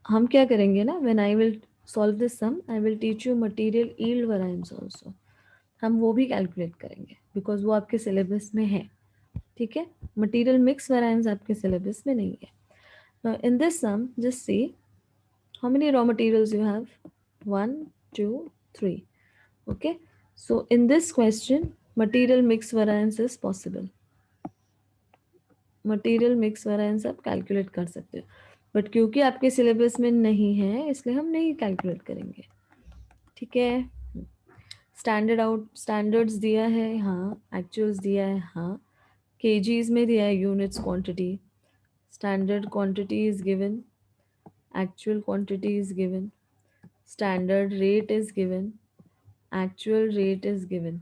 हम क्या करेंगे ना, when I will solve this sum I will teach you material yield variance also, हम वो भी कैलकुलेट करेंगे बिकॉज वो आपके सिलेबस में है, ठीक है। मटेरियल मिक्स वेरिएंस आपके सिलेबस में नहीं है। In this sum just see how many raw materials you have, 1 2 3, okay, so in this question material mix variance is possible, material mix variance आप कैलकुलेट कर सकते हो, बट क्योंकि आपके सिलेबस में नहीं है इसलिए हम नहीं कैलकुलेट करेंगे, ठीक है। स्टैंडर्ड्स दिया है, हाँ, एक्चुअल्स दिया है, हाँ, केजीज में दिया है, units quantity, standard quantity is given, actual quantity is given, standard rate is given, actual rate is given,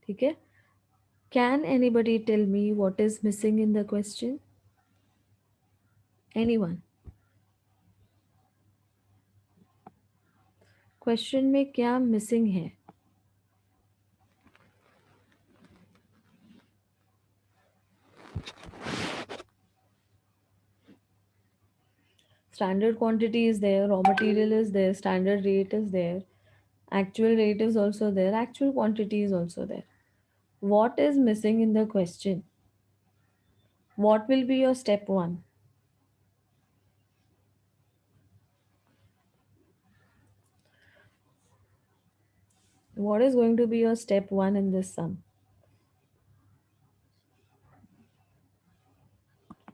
ठीक है। Can anybody tell me what is missing in the question? Anyone? Question में क्या missing है? Standard quantity is there, raw material is there, standard rate is there, actual rate is also there, actual quantity is also there. What is missing in the question? What will be your step one? What is going to be your step one in this sum?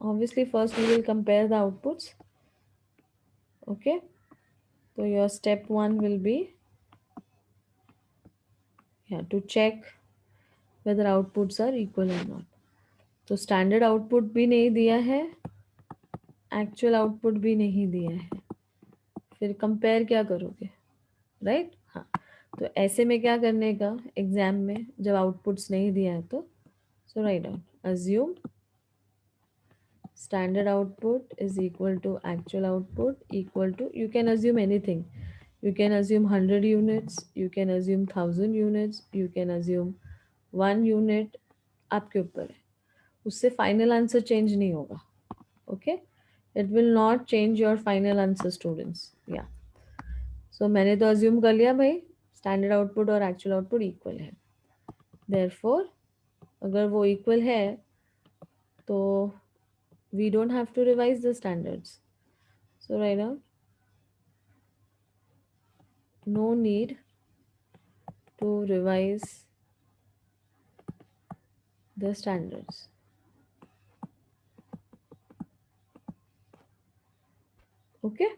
Obviously, first we will compare the outputs. Okay. So your step one will be, yeah, to check whether outputs are equal or not. तो standard output भी नहीं दिया है, actual output भी नहीं दिया है, फिर कंपेयर क्या करोगे, राइट? हाँ, तो ऐसे में क्या करने का एग्जाम में जब आउटपुट्स नहीं दिया है तो, so write down, assume standard output is equal to actual output equal to, you can assume anything, you can assume 100 units, you can assume 1000 units, you can assume 1 unit, आपके ऊपर है, उससे फाइनल आंसर चेंज नहीं होगा, okay, it will not change your final answer students, या सो मैंने तो assume कर लिया भाई स्टैंडर्ड आउटपुट और एक्चुअल आउटपुट इक्वल है, देयरफॉर अगर वो इक्वल है तो we don't have to revise the standards. So right now, no need to revise the standards. Okay?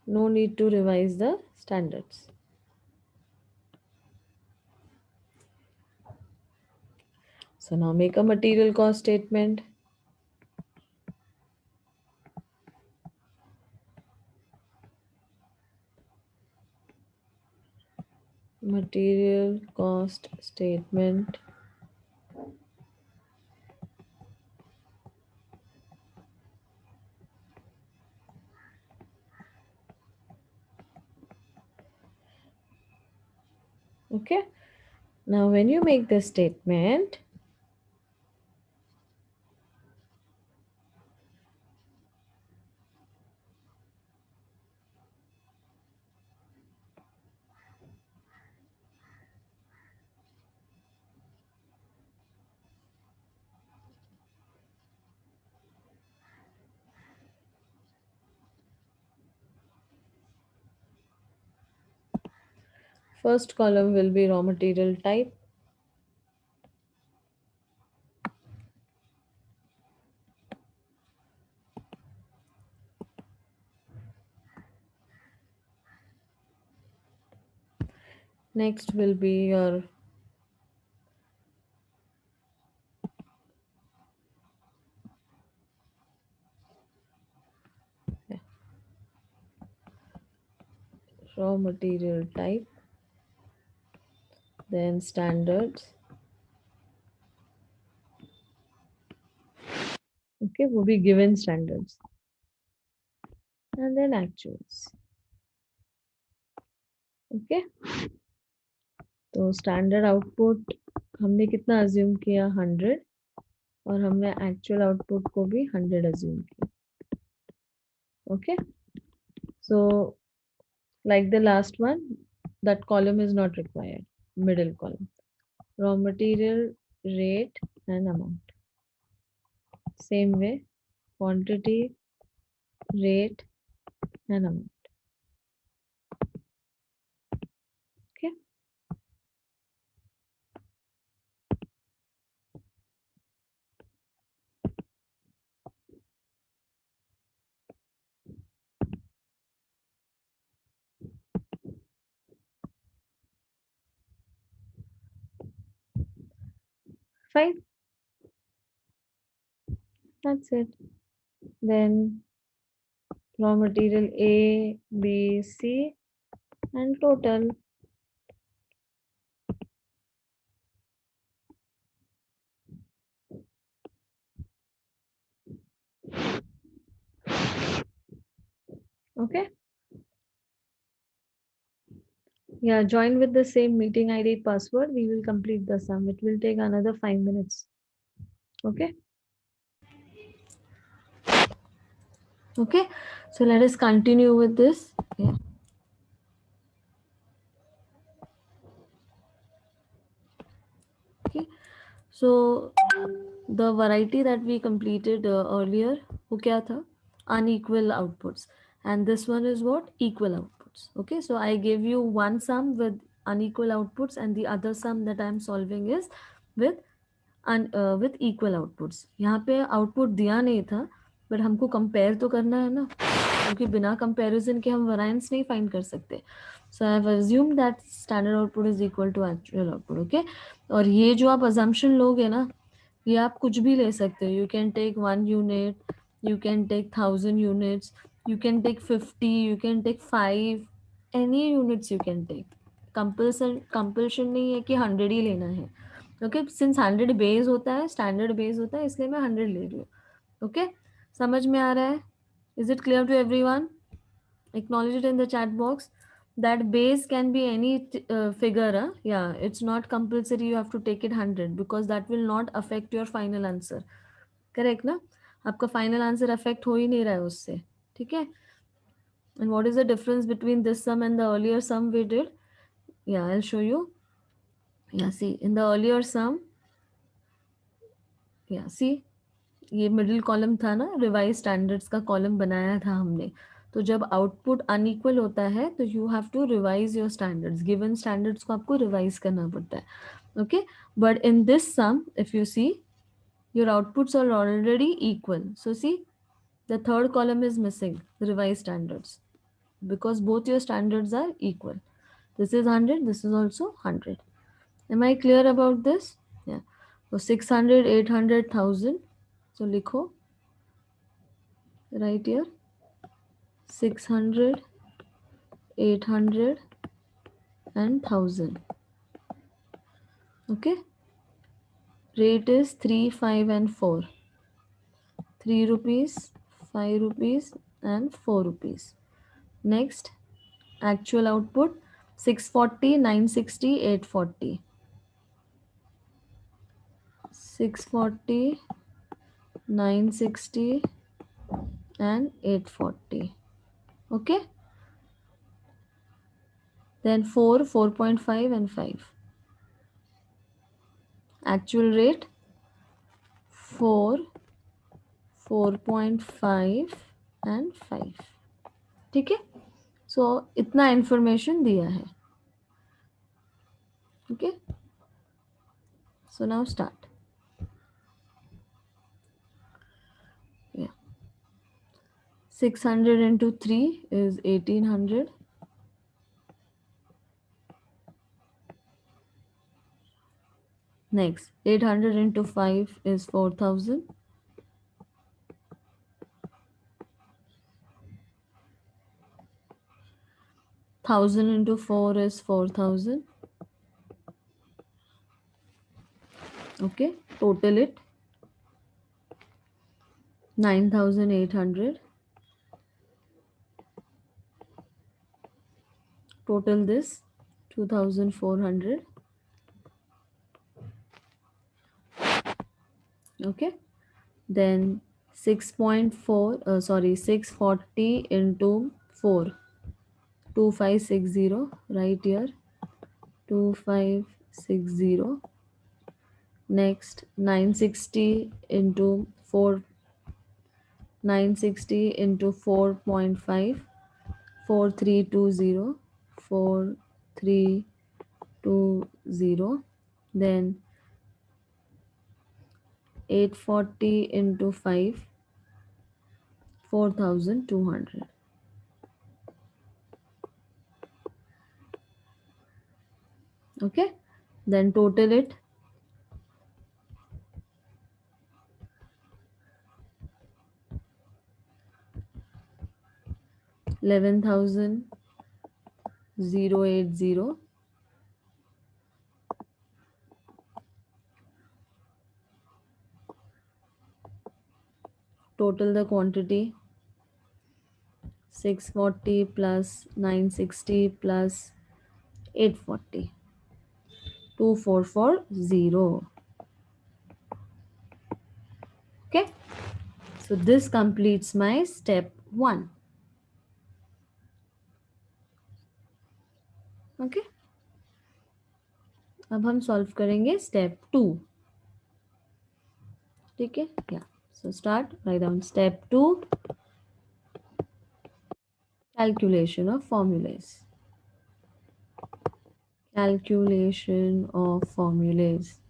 No need to revise the standards. So now make a material cost statement. Material cost statement. Okay? Now when you make the statement, first column will be raw material type. Next will be your raw material type, then standards. Okay, will be given standards. And then actuals. Okay. तो standard output हमने कितना assume किया, 100, और हमने actual output को भी 100 assume किया, Okay, so like the last one, that column is not required. Middle column, raw material, rate and amount. Same way, quantity, rate and amount. Okay, fine. That's it. Then raw material A, B, C and total. Okay. Yeah, join with the same meeting ID password. We will complete the sum. It will take another 5 minutes. Okay. Okay. So let us continue with this. Yeah. Okay. So the variety that we completed earlier, वो क्या था? Unequal outputs. And this one is what? Equal outputs. Okay. So I gave you one sum with unequal outputs and the other sum that I am solving is with with equal outputs. यहाँ पे output दिया नहीं था but हमको compare तो करना है ना, क्योंकि बिना कंपैरिजन के हम वेरिएंस नहीं फाइंड कर सकते. So I have assume that standard output is equal to actual output. Okay, और ये जो आप अजम्पशन लोगे ना, ये आप कुछ भी ले सकते हो. You can take 1 unit, you can take 1000 units, you can take 50, you can take 5, any units you can take. Compulsion नहीं है कि 100 ही लेना है. ओके, सिंस 100 बेस होता है, स्टैंडर्ड बेस होता है, इसलिए मैं 100 ले रही हूँ. ओके, समझ में आ रहा है? Is it clear to everyone? Acknowledge it in the chat box. That base can be any figure. Yeah, it's not compulsory you have to take it 100 because that will not affect your final answer. Correct ना? आपका final answer affect हो ही नहीं रहा है उससे. ठीक है? And what is the difference between this sum and the earlier sum we did? Yeah, I'll show you. Yeah, see, in the earlier sum, yeah, see, ये मिडिल कॉलम था ना, रिवाइज स्टैंडर्ड्स का कॉलम बनाया था हमने. तो जब output unequal होता है तो you have to revise your standards. Given standards को आपको रिवाइज करना पड़ता है. Okay, but in this sum if you see your outputs are already equal. So see the third column is missing, revise standards, because both your standards are equal. This is 100, this is also 100. Am I clear about this? Yeah. So 600, 800, 1000. So likho right here 600, 800 and 1000. Okay, rate is 3, 5 and 4. 3 rupees, 5 rupees and 4 rupees. Next, actual output 640, 960, 840. 640, 960 and 840. Okay, then 4, 4.5 and 5. Actual rate 4, 4.5 and 5. ठीक है, सो इतना information दिया है. Okay, so now start. Yeah, 600 into 3 is 1800. Next, 800 into 5 is 4000. 1000 into 4 is 4000. Okay, total it 9800. Total this 2400. Okay, then 6.4 sorry 640 into 4, 2560 right here, 2560. Next 960 into 4, 960 into 4.5, 4320, 4320. Then 840 into 5, 4200. Okay, then total it, 11,080. Total the quantity, 640 plus 960 plus 840, 2440. Okay, so this completes my step 1. Okay, अब हम solve करेंगे step 2. ठीक है, या so start, write down step 2, calculation of formulas. Calculation of formulas.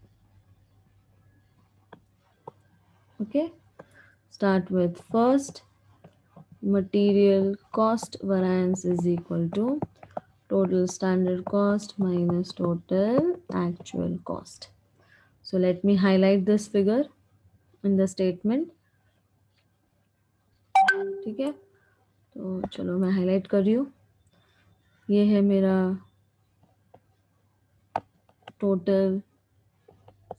Okay, start with first, material cost variance is equal to total standard cost minus total actual cost. So let me highlight this figure in the statement. ठीक है, तो चलो मैं highlight कर रही हूँ. ये है मेरा total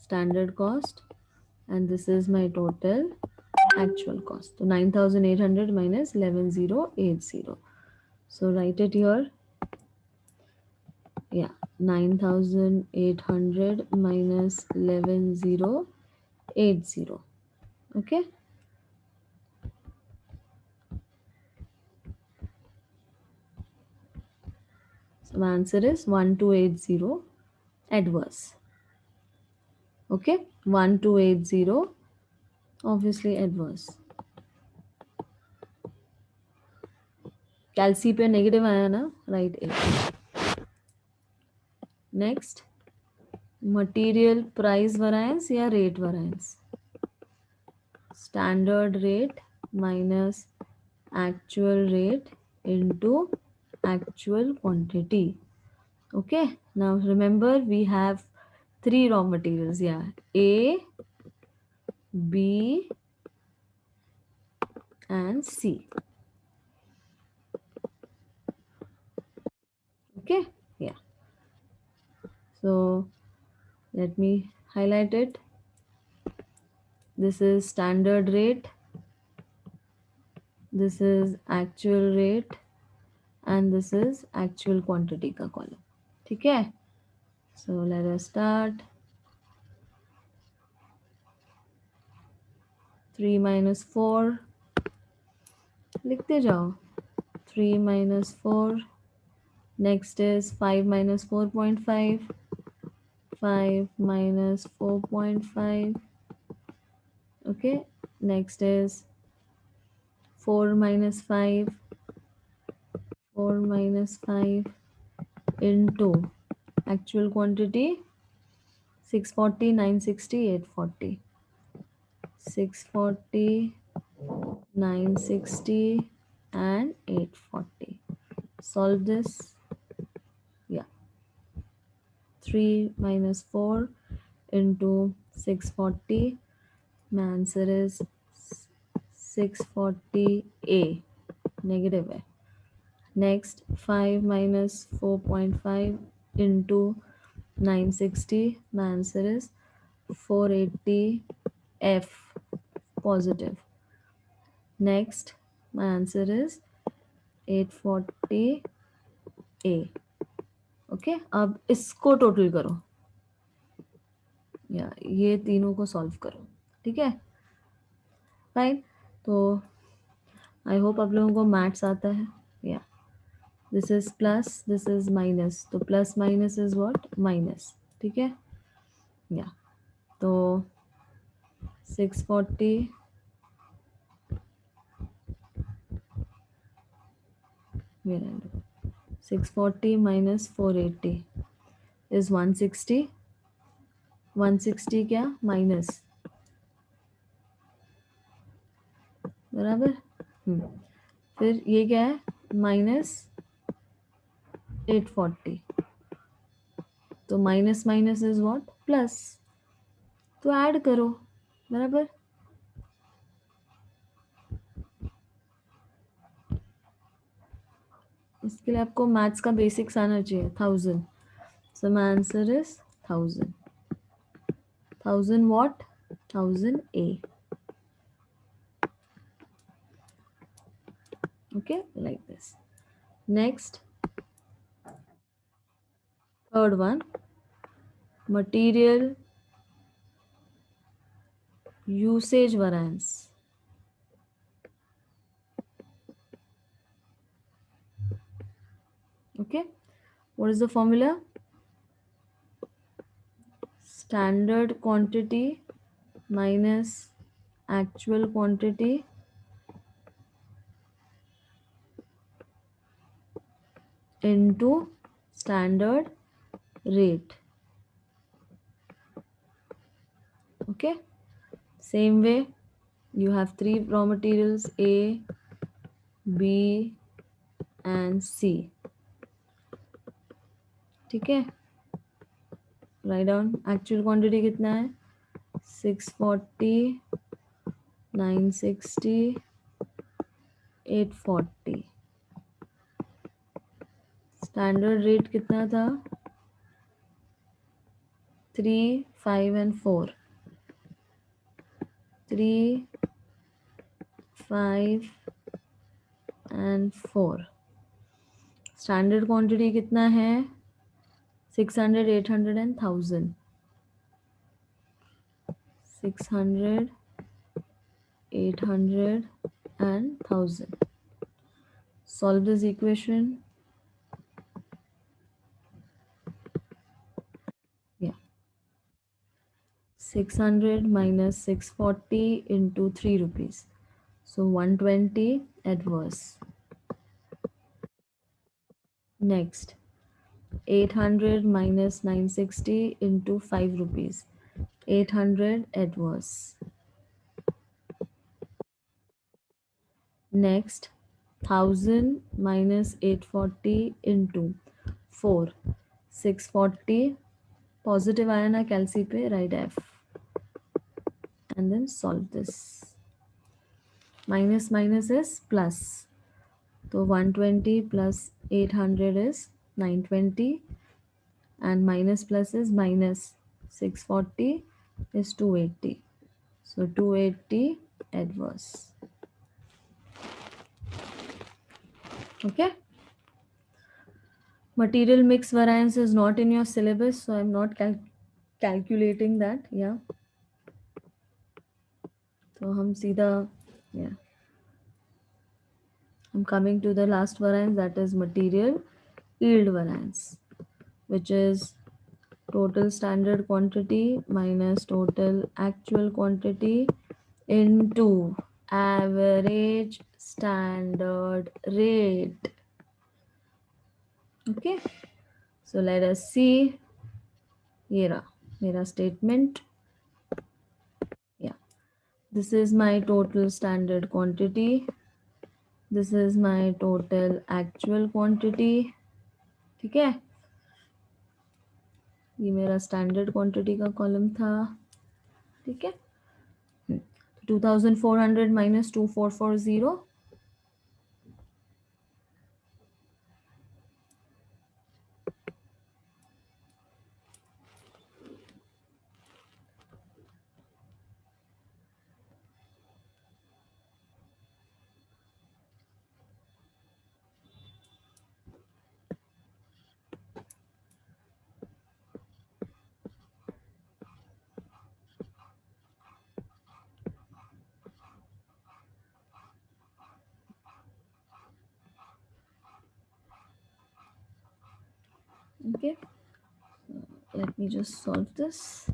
standard cost and this is my total actual cost. So 9,800 minus 11,080. So write it here. Yeah, 9,800 minus 11,080. Okay. So my answer is 1280 adverse. Okay, 1280 obviously adverse. Calci पे negative आया ना, right? Next, material price variance या rate variance. Standard rate minus actual rate into actual quantity. Okay, now remember we have 3 raw materials. Yeah, A, B and C. Okay, yeah, so let me highlight it. This is standard rate, this is actual rate and this is actual quantity का column. ठीक है, so let us start. 3 minus 4 लिखते जाओ. 3 minus 4. Next is 5 minus 4.5. 5 minus 4.5. Okay, next is 4 minus 5. 4 minus 5 into actual quantity 640, 960, 840. 640, 960 and 840. Solve this. Yeah, 3 minus 4 into 640. My answer is 640A, negative है. Next, 5 minus 4.5 into 960. My answer is 480F, positive. Next, my answer is 840A. Okay, अब इसको total करो या ये तीनों को solve करो. ठीक है, राइट. तो आई होप आप लोगों को मैथ्स आता है. या this is plus, this is minus, तो plus minus is what, minus. ठीक है. या तो 640 640 minus 480 is 160. 160 क्या, माइनस, बराबर. फिर ये क्या है, माइनस 840. तो minus minus is what, plus. तो ऐड करो, बराबर. इसके लिए आपको मैथ्स का बेसिक्स आना चाहिए. 1000. सो my answer is 1000. 1000 what, 1000 A. Okay, like this. Next, third one, material usage variance. Okay, what is the formula? Standard quantity minus actual quantity into standard rate. Okay, same way, you have three raw materials A, B and C. ठीक है. Write down. Actual quantity कितना है, 640, 960, 840. Standard rate कितना था, 3, 5 and 4. 3, 5 and 4. Standard quantity कितना है, 600, 800 and 1000. 600, 800 and 1000. Solve this equation. Yeah. 600 minus 640 into 3 rupees. So 120 adverse. Next, 800 minus 960 into 5 rupees. 800 adverse. Next, 1000 minus 840 into 4. 640. Positive आया ना कैलसी पे, write F. And then solve this. Minus minus is plus. So 120 plus 800 is 920. And minus plus is minus. 640 is 280. So 280 adverse. Okay. Material mix variance is not in your syllabus, so I'm not calculating that. Yeah. So हम सीधा, yeah. I'm coming to the last variance, that is material yield variance, which is total standard quantity minus total actual quantity into average standard rate. Okay, so let us see. ये रहा मेरा statement. Yeah, this is my total standard quantity. This is my total actual quantity. ठीक है, ये मेरा standard quantity का column था. ठीक है. 2400 minus 2440. Okay, let me just solve this.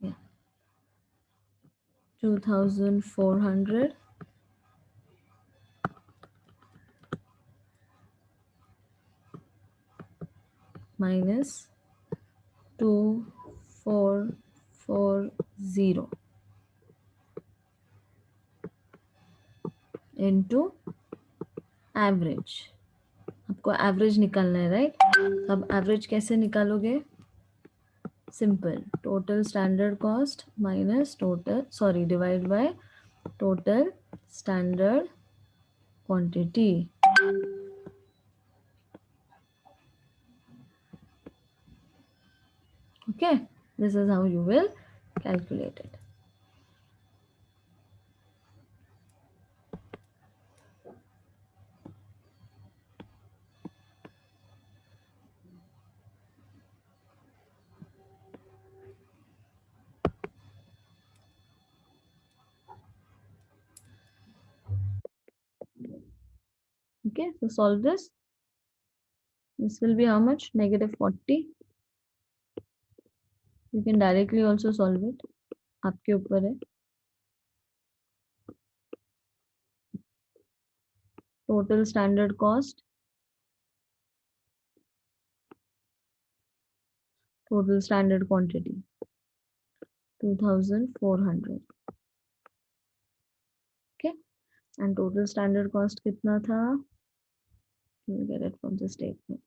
Yeah, 2400 minus 2440 into average. आपको एवरेज निकालना है, राइट? अब एवरेज कैसे निकालोगे? Simple, total standard cost minus total, sorry, divide by total standard quantity. Okay, this is how you will calculate it. Okay, so solve this. This will be how much? Negative 40. You can directly also solve it. आपके ऊपर है. Total standard cost, total standard quantity 2400. Okay, and total standard cost कितना था? You will get it from the statement.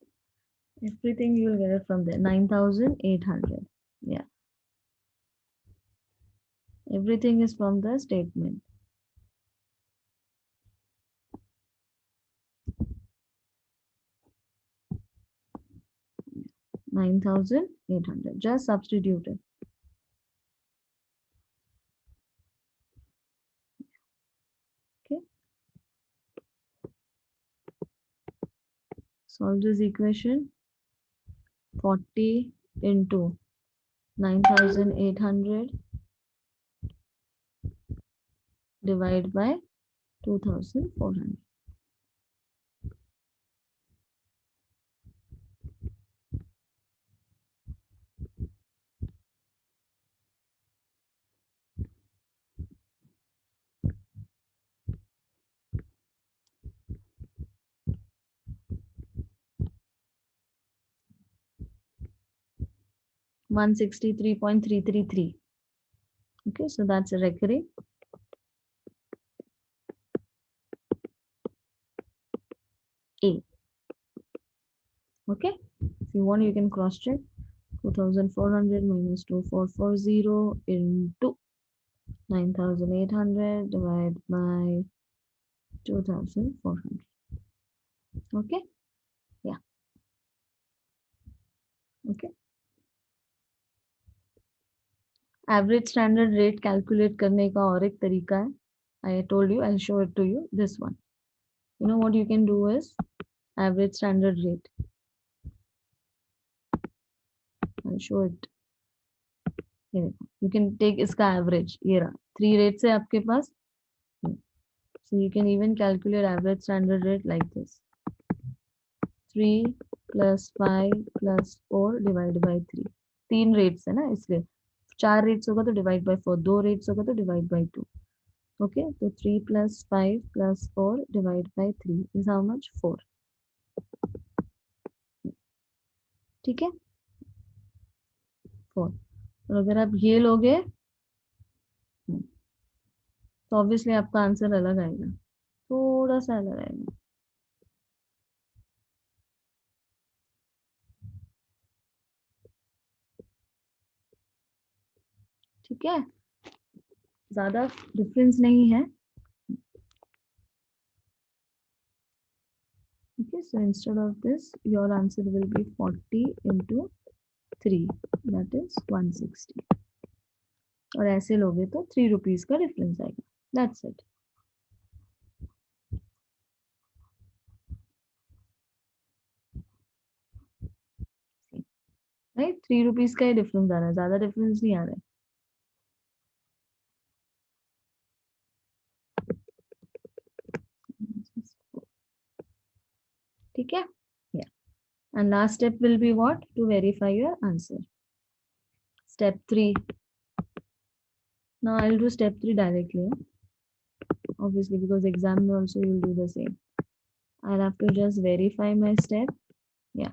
Everything you will get it from there. 9800. Yeah, everything is from the statement. 9800. Just substitute it. Okay, solve this equation. 40 into 9800 divide by 2400. $163.333. Okay, so that's a recurring. A. Okay, if you want, you can cross check. 2400 minus 2440 into 9800 divided by 2400. Okay, yeah, okay. Average standard rate calculate करने का और एक तरीका है. I told you, I'll show it to you. This one. You know what you can do is average standard rate. I'll show it. ये देखो. You can take इसका average. ये रहा. 3 rates है आपके पास. So you can even calculate average standard rate like this. 3 plus 5 plus 4 divided by 3. 3 rates है ना, इसलिए 4 rates होगा तो divide by 4. 2 rates होगा तो divide by 2. Okay, so 3 plus 5 plus 4 divided by 3 is how much? 4. ठीक है, 4. और अगर आप ये लोगे तो ऑब्वियसली आपका आंसर अलग आएगा, थोड़ा सा अलग आएगा. ठीक है, ज्यादा डिफरेंस नहीं है. Okay, so instead of this, your answer will be 40 into 3, that is 160. और ऐसे लोगे तो 3 रुपीज का डिफरेंस आएगा. That's it. राइट, 3 रुपीज का ही डिफरेंस आ रहा है, ज्यादा डिफरेंस नहीं आ रहा है. ठीक है, yeah. And last step will be what? To verify your answer. Step 3. Now I'll do step 3 directly, obviously, because exam may also you'll do the same. I'll have to just verify my step. Yeah.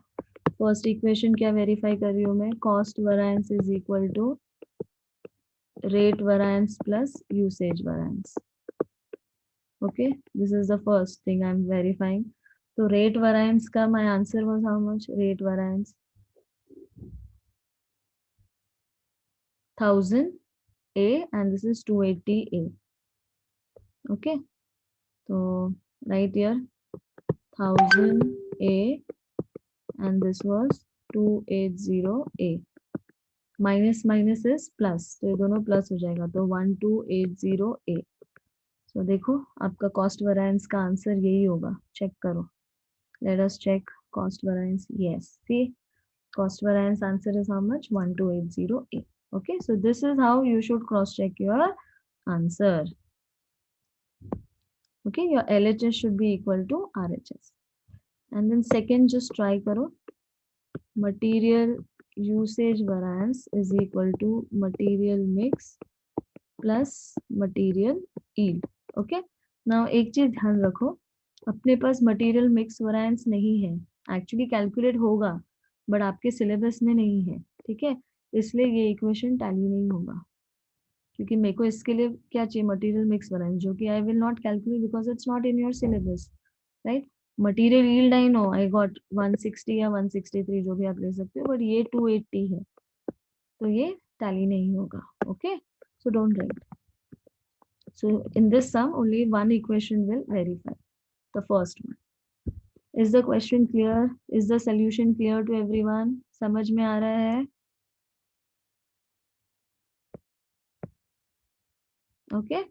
First equation क्या verify कर रही हूँ मैं? Cost variance is equal to rate variance plus usage variance. Okay, this is the first thing I'm verifying. So rate variance का my answer was how much? Rate variance 1000 A and this is 280 A. Okay, so right here 1000 A and this was 280 A. Minus minus is plus, तो ये दोनों plus हो जाएगा, तो 1280 A. सो देखो आपका cost variance का आंसर यही होगा, चेक करो. Let us check cost variance. Yes, see cost variance answer is how much? 1280 A. Okay, so this is how you should cross check your answer. Okay, your LHS should be equal to RHS. And then second, just try karo. Material usage variance is equal to material mix plus material yield. Okay, now एक चीज ध्यान रखो, अपने पास material mix variance नहीं है, actually calculate होगा but आपके syllabus में नहीं है. ठीक है, इसलिए ये इक्वेशन टैली नहीं होगा, क्योंकि मेरे को इसके लिए क्या चाहिए? मटेरियल मिक्स वेरिएंस, जो कि I will not calculate because it's not in your syllabus, right. Material yield I know I got 160 या 163 जो भी आप ले सकते हो, बट ये 280 है, तो ये टैली नहीं होगा. Okay, so don't write. So in this sum, only one equation will verify, the first one. Is the question clear? Is the solution clear to everyone? समझ में आ रहा है? Okay.